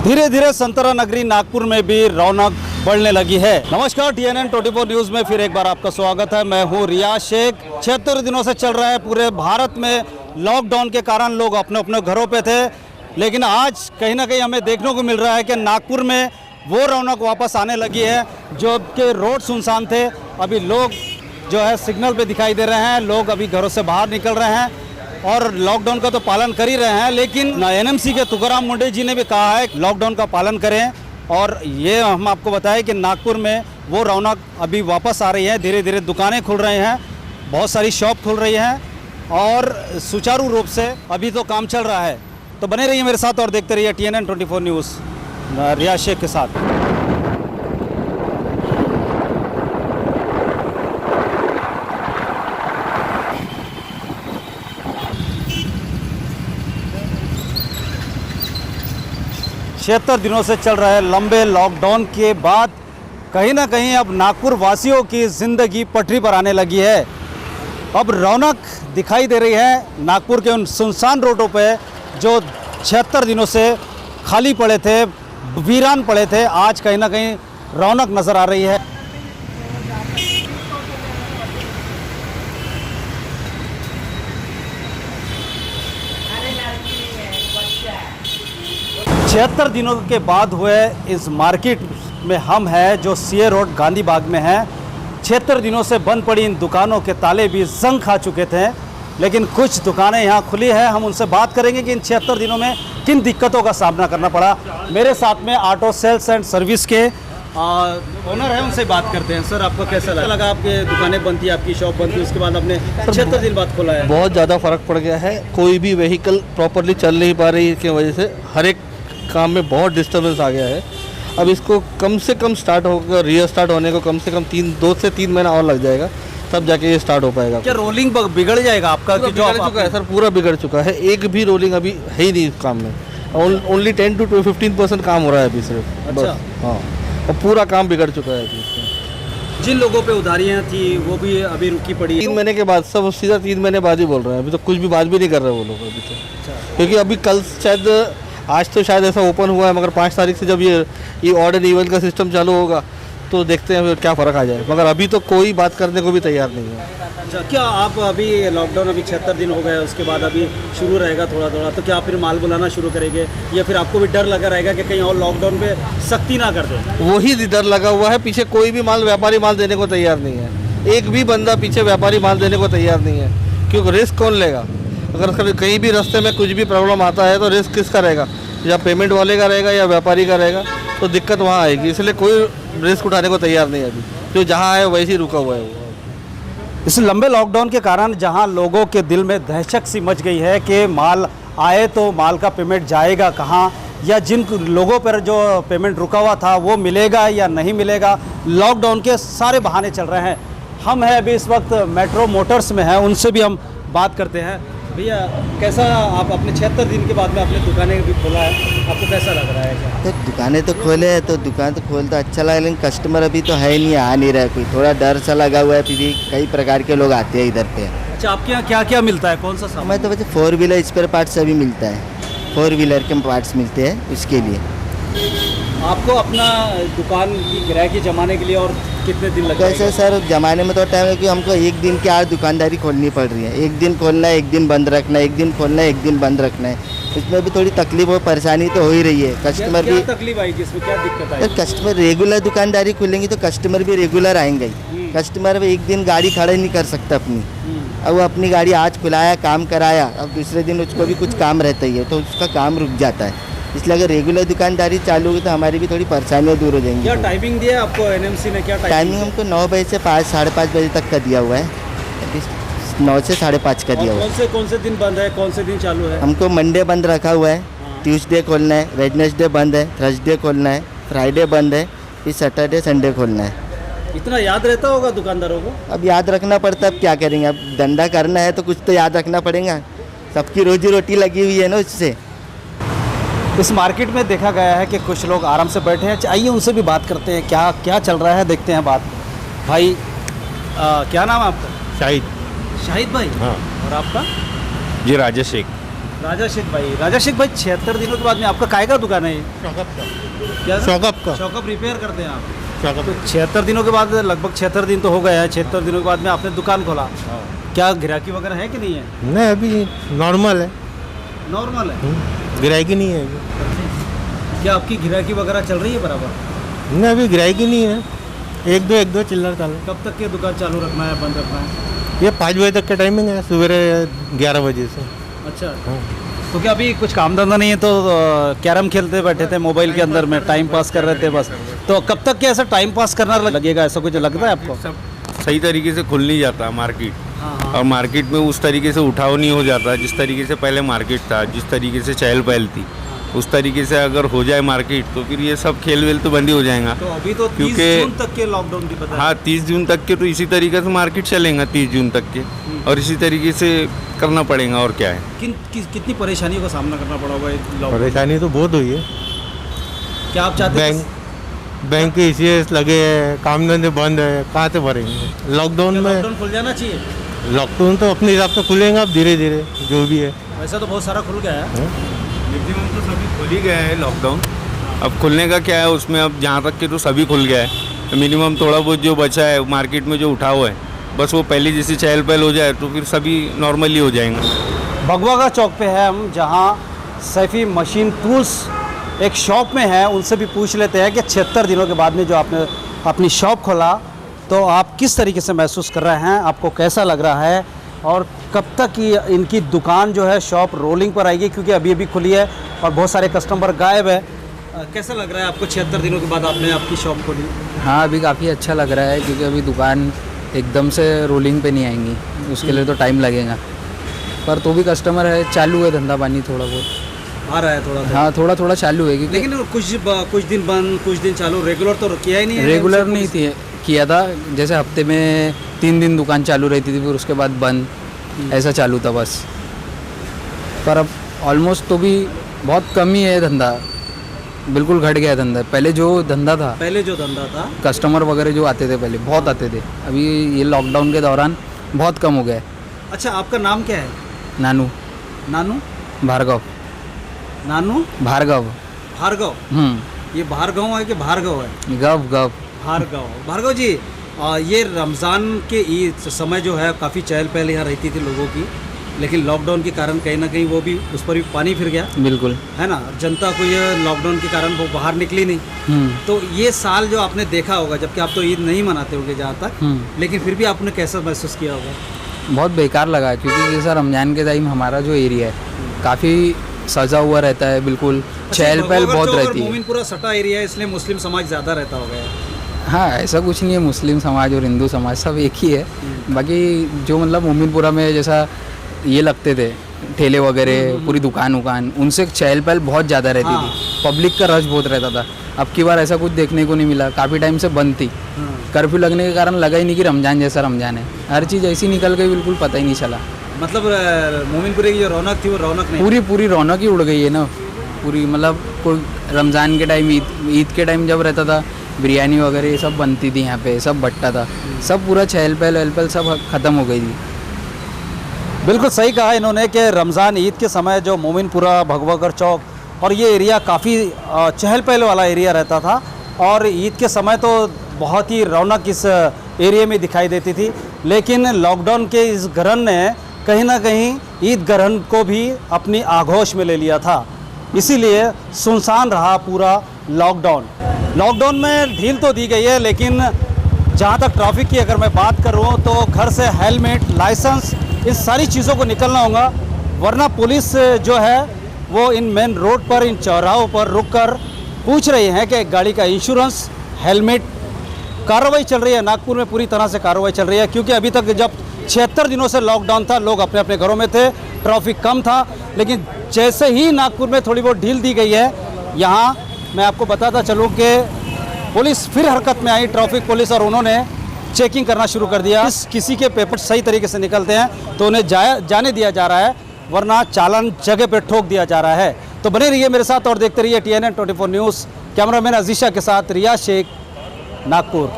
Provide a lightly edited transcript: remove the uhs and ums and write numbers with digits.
धीरे धीरे संतरा नगरी नागपुर में भी रौनक बढ़ने लगी है। नमस्कार, TNN 24 न्यूज़ में फिर एक बार आपका स्वागत है। मैं हूँ रियाज शेख। 76 दिनों से चल रहा है पूरे भारत में लॉकडाउन के कारण लोग अपने अपने घरों पे थे, लेकिन आज कहीं ना कहीं हमें देखने को मिल रहा है कि नागपुर में वो रौनक वापस आने लगी है। जो कि रोड सुनसान थे, अभी लोग जो है सिग्नल पे दिखाई दे रहे हैं। लोग अभी घरों से बाहर निकल रहे हैं और लॉकडाउन का तो पालन कर ही रहे हैं, लेकिन NMC के तुकाराम मुंडे जी ने भी कहा है लॉकडाउन का पालन करें। और ये हम आपको बताएं कि नागपुर में वो रौनक अभी वापस आ रही है। धीरे धीरे दुकानें खुल रही हैं, बहुत सारी शॉप खुल रही हैं और सुचारू रूप से अभी तो काम चल रहा है। तो बने रहिए मेरे साथ और देखते रहिए TNN 24 न्यूज़ रियाज शेख के साथ। 76 दिनों से चल रहे लंबे लॉकडाउन के बाद कहीं ना कहीं अब नागपुर वासियों की ज़िंदगी पटरी पर आने लगी है। अब रौनक दिखाई दे रही है नागपुर के उन सुनसान रोडों पे जो 76 दिनों से खाली पड़े थे, वीरान पड़े थे। आज कहीं ना कहीं रौनक नज़र आ रही है। छिहत्तर दिनों के बाद हुए इस मार्केट में हम हैं जो CA रोड गांधी बाग में है। 76 दिनों से बंद पड़ी इन दुकानों के ताले भी जंग खा चुके थे, लेकिन कुछ दुकानें यहाँ खुली हैं। हम उनसे बात करेंगे कि इन 76 दिनों में किन दिक्कतों का सामना करना पड़ा। मेरे साथ में ऑटो सेल्स एंड सर्विस के ओनर हैं, उनसे बात करते हैं। सर, आपको कैसा लगा? आपकी दुकानें बंद थी, आपकी शॉप बंद थी, उसके बाद आपने 76 दिन बाद खोला है। बहुत ज़्यादा फ़र्क पड़ गया है। कोई भी व्हीकल प्रॉपरली चल नहीं पा रही की वजह से हर एक काम में बहुत डिस्टर्बेंस आ गया है। अब इसको कम से कम स्टार्ट होकर रीस्टार्ट होने को कम से कम 2 से 3 महीना और लग जाएगा, तब जाके ये स्टार्ट हो पाएगा। क्या रोलिंग बिगड़ जाएगा आपका? कि जो चुका है सर, पूरा बिगड़ चुका है। एक भी रोलिंग अभी है ही नहीं इस काम में। ओनली 10 to 15% काम हो रहा है अभी सिर्फ। अच्छा। हाँ, और पूरा काम बिगड़ चुका है अभी इसमें। जिन लोगों पे उधारियां थी वो भी अभी रुकी पड़ी है। 3 महीने के बाद सब सीधा 3 महीने बाद ही बोल रहे हैं। अभी तो कुछ भी बात भी नहीं कर रहे वो लोग अभी तो। अच्छा। क्योंकि अभी कल शायद, आज तो शायद ऐसा ओपन हुआ है, मगर 5 तारीख से जब ये ऑड एंड इवन का सिस्टम चालू होगा तो देखते हैं फिर क्या फ़र्क आ जाए। मगर अभी तो कोई बात करने को भी तैयार नहीं है। अच्छा, क्या आप अभी लॉकडाउन अभी 76 दिन हो गए, उसके बाद अभी शुरू रहेगा थोड़ा थोड़ा, तो क्या आप फिर माल बुलाना शुरू करेंगे या फिर आपको भी डर लगा रहेगा कि कहीं और लॉकडाउन पे सख्ती ना कर दें? वही डर लगा हुआ है। पीछे कोई भी व्यापारी माल देने को तैयार नहीं है। एक भी बंदा पीछे व्यापारी माल देने को तैयार नहीं है, क्योंकि रिस्क कौन लेगा? अगर कहीं भी रास्ते में कुछ भी प्रॉब्लम आता है तो रिस्क किसका रहेगा? या पेमेंट वाले का रहेगा या व्यापारी का रहेगा, तो दिक्कत वहाँ आएगी। इसलिए कोई रिस्क उठाने को तैयार नहीं है अभी। जो जहाँ है वैसे ही रुका हुआ है वो। इस लंबे लॉकडाउन के कारण जहाँ लोगों के दिल में दहशत सी मच गई है कि माल आए तो माल का पेमेंट जाएगा कहाँ, या जिन लोगों पर जो पेमेंट रुका हुआ था वो मिलेगा या नहीं मिलेगा। लॉकडाउन के सारे बहाने चल रहे हैं। हम हैं अभी इस वक्त मेट्रो मोटर्स में हैं, उनसे भी हम बात करते हैं। भैया, कैसा आप अपने 76 दिन के बाद में अपने दुकानें भी खोला है, आपको कैसा लग रहा है? क्या तो दुकानें तो खोले हैं, तो दुकान तो खोलता अच्छा लगा, लेकिन कस्टमर अभी तो है ही नहीं, आ नहीं रहा है कोई। थोड़ा डर सा लगा हुआ है, फिर भी कई प्रकार के लोग आते हैं इधर पे। अच्छा, आपके यहाँ क्या क्या मिलता है? कौन सा सामान? हमें तो वैसे 4 व्हीलर स्पेयर पार्ट्स अभी मिलता है। 4 व्हीलर के पार्ट्स मिलते हैं, उसके लिए। आपको अपना दुकान की गिराकी जमाने के लिए और कितने दिन लग कैसे सर, जमाने में तो टाइम है कि हमको एक दिन की आज दुकानदारी खोलनी पड़ रही है। एक दिन खोलना है, एक दिन बंद रखना है, एक दिन खोलना है, एक दिन बंद रखना है। इसमें भी थोड़ी तकलीफ और परेशानी तो हो ही रही है। कस्टमर भी तकलीफ आएगी इसमें, क्या दिक्कत तो कस्टमर रेगुलर दुकानदारी खुलेंगी तो कस्टमर भी रेगुलर आएंगे ही। कस्टमर भी एक दिन गाड़ी खड़ा नहीं कर सकता अपनी। अब वो अपनी गाड़ी आज खुलाया, काम कराया, अब दूसरे दिन उसको भी कुछ काम रहता ही है, तो उसका काम रुक जाता है। इसलिए अगर रेगुलर दुकानदारी चालू होगी तो हमारी भी थोड़ी परेशानियाँ दूर हो जाएंगी। क्या टाइमिंग दिया आपको NMC ने? क्या टाइमिंग हमको 9 बजे से 5 साढ़े 5 बजे तक का दिया हुआ है। 9 से साढ़े 5 का दिया हुआ है। कौन से दिन बंद है, कौन से दिन चालू है? हमको मंडे बंद रखा हुआ है, ट्यूसडे खोलना है, वेडनेसडे बंद है, थर्सडे खोलना है, फ्राइडे बंद है, फिर सैटरडे संडे खोलना है। इतना याद रहता होगा दुकानदारों को? अब याद रखना पड़ता है, अब क्या करेंगे। अब धंधा करना है तो कुछ तो याद रखना पड़ेगा। सबकी रोजी रोटी लगी हुई है ना उससे। इस मार्केट में देखा गया है कि कुछ लोग आराम से बैठे हैं। आइए उनसे भी बात करते हैं, क्या क्या चल रहा है, देखते हैं बात। भाई, क्या नाम है आपका? शाहिद। शाहिद भाई। हाँ। और आपका? जी राजेश शेख। राजा शेख भाई 76 दिनों के बाद में आपका काय का दुकान है ये? क्या शॉकअप का शॉकअप रिपेयर करते हैं आप? शॉकअप तो 76 दिनों के बाद लगभग 76 दिन तो हो गया है, 76 दिनों के बाद में आपने दुकान खोला, क्या गिराकी वगैरह है कि नहीं है? नहीं अभी नॉर्मल है, नॉर्मल है। गिराकी नहीं है अभी। क्या आपकी गिराकी वगैरह चल रही है बराबर? नहीं अभी गिराकी नहीं है, एक दो चिल्लर चालू। कब तक के दुकान चालू रखना है, बंद रखना है? ये 5 बजे तक का टाइमिंग है, सवेरे 11 बजे से। अच्छा, तो क्या अभी कुछ काम धंधा नहीं है तो कैरम खेलते बैठे थे मोबाइल के अंदर में, टाइम पास कर रहे थे बस, तो कब तक के ऐसा टाइम पास करना लगेगा, ऐसा कुछ लगता है आपको? सब सही तरीके से खुल नहीं जाता मार्केट, हाँ, और मार्केट में उस तरीके से उठाव नहीं हो जाता जिस तरीके से पहले मार्केट था, जिस तरीके से चहल पहल थी, उस तरीके से अगर हो जाए मार्केट तो फिर ये सब खेल वेल तो बंद ही हो जाएगा। तो अभी तो 30 क्योंकि- जून तक के लॉकडाउन की पता है। हाँ 30 जून तक के तो इसी तरीके से मार्केट चलेगा 30 जून तक के, और इसी तरीके से करना पड़ेगा, और क्या है। कितनी परेशानियों का सामना करना पड़ा होगा लॉकडाउन? परेशानी तो बहुत हुई है, क्या आप चाहते हैं बैंक के ECS लगे हैं, काम धंधे बंद है, कहाँ से भरेंगे लॉकडाउन में? लॉकडाउन खुल जाना चाहिए? लॉकडाउन तो अपने हिसाब से खुलेंगे अब धीरे धीरे जो भी है। वैसे तो बहुत सारा खुल गया है। मैक्सिमम तो सभी खुल ही गया है लॉकडाउन, अब खुलने का क्या है उसमें, अब जहाँ तक के तो सभी खुल गया है, मिनिमम थोड़ा बहुत जो बचा है मार्केट में जो उठाव है बस वो पहले जैसी चहल पहल हो जाए तो फिर सभी नॉर्मली हो जाएंगे। भगवागा चौक पे है हम, जहाँ सैफी मशीन टूल्स एक शॉप में है, उनसे भी पूछ लेते हैं कि 76 दिनों के बाद में जो आपने अपनी शॉप खोला तो आप किस तरीके से महसूस कर रहे हैं, आपको कैसा लग रहा है, और कब तक इनकी दुकान जो है शॉप रोलिंग पर आएगी, क्योंकि अभी अभी खुली है और बहुत सारे कस्टमर गायब है। कैसा लग रहा है आपको 76 दिनों के बाद आपने आपकी शॉप खोली? हाँ अभी काफ़ी अच्छा लग रहा है, क्योंकि अभी दुकान एकदम से रोलिंग पे नहीं आएंगी, उसके लिए तो टाइम लगेगा, पर तो भी कस्टमर है, चालू है धंधा पानी थोड़ा बहुत आ रहा है थोड़ा? हाँ थोड़ा चालू है, क्योंकि लेकिन कुछ दिन बंद कुछ दिन चालू, रेगुलर तो किया ही नहीं है? रेगुलर नहीं थी किया था, जैसे हफ्ते में 3 दिन दुकान चालू रहती थी, फिर उसके बाद बंद, ऐसा चालू था बस। पर अब ऑलमोस्ट तो भी बहुत कम ही है धंधा, बिल्कुल घट गया धंधा। पहले जो धंधा था, पहले जो धंधा था, कस्टमर वगैरह जो आते थे पहले बहुत आते थे, अभी ये लॉकडाउन के दौरान बहुत कम हो गया है। अच्छा आपका नाम क्या है? नानू नानू? भार्गव नानू भार्गव भार्गव? ये भार्गव है कि भार्गव है? गव भार्गव। भार्गव जी, ये रमज़ान के ईद समय जो है काफ़ी चहल पहल यहाँ रहती थी लोगों की, लेकिन लॉकडाउन के कारण कहीं ना कहीं वो भी, उस पर भी पानी फिर गया, बिल्कुल है ना? जनता को ये लॉकडाउन के कारण वो बाहर निकली नहीं। तो ये साल जो आपने देखा होगा, जबकि आप तो ईद नहीं मनाते होंगे जहाँ तक, लेकिन फिर भी आपने कैसा महसूस किया होगा? बहुत बेकार लगा, क्योंकि जैसा रमज़ान के टाइम हमारा जो एरिया है काफ़ी सजा हुआ रहता है, बिल्कुल चहल पहल बहुत रहती है। मोमिनपुरा सटा एरिया है, इसलिए मुस्लिम समाज ज़्यादा रहता होगा। हाँ ऐसा कुछ नहीं है, मुस्लिम समाज और हिंदू समाज सब एक ही है। बाकी जो मतलब मोमिनपुरा में जैसा ये लगते थे ठेले वगैरह, पूरी दुकान उनसे चहल पहल बहुत ज़्यादा रहती थी, पब्लिक का रश बहुत रहता था। अब की बार ऐसा कुछ देखने को नहीं मिला, काफ़ी टाइम से बंद थी, कर्फ्यू लगने के कारण लगा ही नहीं कि रमज़ान जैसा रमज़ान है, हर चीज़ ऐसी निकल गई, बिल्कुल पता ही नहीं चला। मतलब मोमिनपुरे की जो रौनक थी वो रौनक नहीं, पूरी रौनक ही उड़ गई है ना पूरी। मतलब कोई रमज़ान के टाइम, ईद के टाइम जब रहता था, बिरयानी वगैरह ये सब बनती थी यहाँ पे, सब बट्टा था, सब पूरा चहल पहल सब ख़त्म हो गई थी। बिल्कुल सही कहा इन्होंने कि रमज़ान ईद के समय जो मोमिनपुरा, भगवागढ़ चौक और ये एरिया काफ़ी चहल पहल वाला एरिया रहता था, और ईद के समय तो बहुत ही रौनक इस एरिया में दिखाई देती थी। लेकिन लॉकडाउन के इस ग्रहण ने कहीं ना कहीं ईद ग्रहण को भी अपनी आगोश में ले लिया था, इसीलिए सुनसान रहा पूरा लॉकडाउन। लॉकडाउन में ढील तो दी गई है, लेकिन जहाँ तक ट्रैफिक की अगर मैं बात करूँ तो घर से हेलमेट, लाइसेंस, इन सारी चीज़ों को निकलना होगा, वरना पुलिस जो है वो इन मेन रोड पर, इन चौराहों पर रुककर पूछ रही हैं कि गाड़ी का इंश्योरेंस, हेलमेट। कार्रवाई चल रही है नागपुर में, पूरी तरह से कार्रवाई चल रही है, क्योंकि अभी तक जब 76 दिनों से लॉकडाउन था, लोग अपने अपने घरों में थे, ट्रैफिक कम था, लेकिन जैसे ही नागपुर में थोड़ी बहुत ढील दी गई है, यहाँ मैं आपको बताता चलूँ कि पुलिस फिर हरकत में आई, ट्रैफिक पुलिस, और उन्होंने चेकिंग करना शुरू कर दिया। किसी के पेपर सही तरीके से निकलते हैं तो उन्हें जाने दिया जा रहा है, वरना चालान जगह पे ठोक दिया जा रहा है। तो बने रहिए मेरे साथ और देखते रहिए TNN 24 न्यूज़। कैमरामैन अजीशा के साथ रियाज शेख, नागपुर।